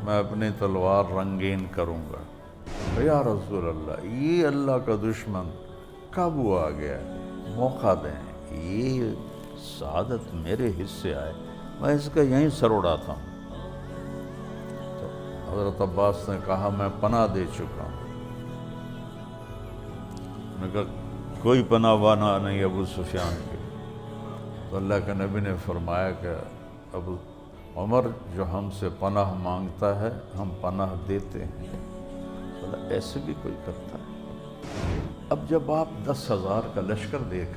मैं अपनी तलवार रंगीन करूँगा। या रसूल अल्लाह, ये अल्लाह का दुश्मन कब वो आ गया, मौका दें, ये सादत मेरे हिस्से आए, मैं इसका यहीं सर उड़ाता हूँ। तो हज़रत अब्बास ने कहा मैं पनाह दे चुका हूँ। मैंने कहा कोई पनाह वाना नहीं अबू सुफियान के। तो अल्लाह के नबी ने फरमाया कि अबू उमर जो हमसे पनाह मांगता है हम पनाह देते हैं। बोला ऐसे भी कोई करता है? अब जब आप 10,000 का लश्कर देख